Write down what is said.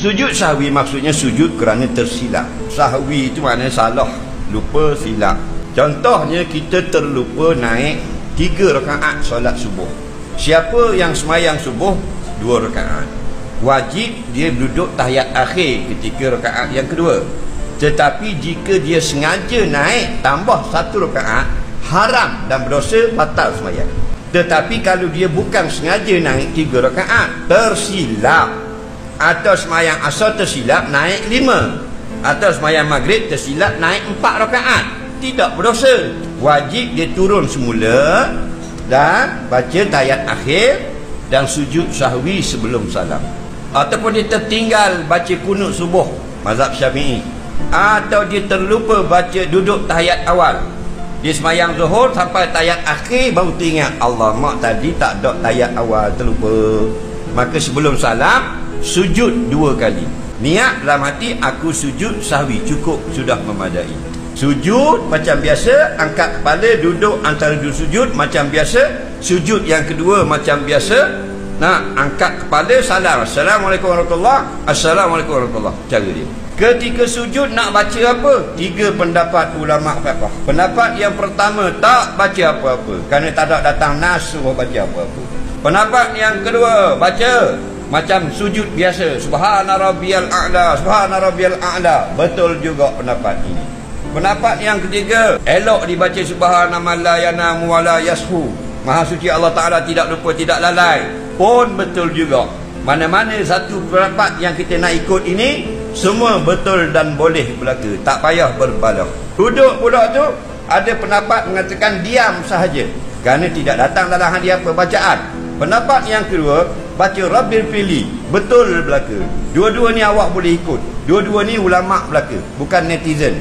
Sujud sahwi maksudnya sujud kerana tersilap. Sahwi itu maknanya salah, lupa, silap. Contohnya kita terlupa naik 3 rakaat solat subuh. Siapa yang semayang subuh 2 rakaat, wajib dia duduk tahiyat akhir ketika rakaat yang kedua. Tetapi jika dia sengaja naik tambah 1 rakaat, haram dan berdosa, batal semayang. Tetapi kalau dia bukan sengaja naik 3 rakaat, tersilap, atau semayang asar tersilap naik 5, atau semayang maghrib tersilap naik 4 rakaat, tidak berdosa. Wajib dia turun semula dan baca tahiyat akhir dan sujud sahwi sebelum salam. Ataupun dia tertinggal baca kunut subuh mazhab Syafi'i, atau dia terlupa baca duduk tahiyat awal. Dia semayang zuhur sampai tahiyat akhir baru teringat, Allah mak tadi tak ada tahiyat awal, terlupa. Maka sebelum salam sujud 2 kali. Niat dalam hati, aku sujud sahwi, cukup, sudah memadai. Sujud macam biasa, angkat kepala, duduk antara 2 sujud macam biasa. Sujud yang kedua macam biasa. Nah, angkat kepala, salam, Assalamualaikum warahmatullahi, Assalamualaikum warahmatullahi. Cara dia. Ketika sujud nak baca apa? 3 pendapat ulama fiqh. Pendapat yang pertama, tak baca apa-apa, kerana tak ada datang nas suruh baca apa-apa. Pendapat yang kedua, baca macam sujud biasa, subhana rabbiyal a'la, subhana rabbiyal a'la. Betul juga pendapat ini. Pendapat yang ketiga, elok dibaca subhana man la yanamu wa la yashu, maha suci Allah Ta'ala, tidak lupa, tidak lalai, pun betul juga. Mana-mana satu pendapat yang kita nak ikut ini, semua betul dan boleh berlaku, tak payah berbalah. Duduk pula tu, ada pendapat mengatakan diam sahaja, kerana tidak datang dalam hadis apa bacaan. Pendapat yang kedua, baca Rabbil Fili, betul berlaku. Dua-dua ni awak boleh ikut. Dua-dua ni ulama belaka, bukan netizen.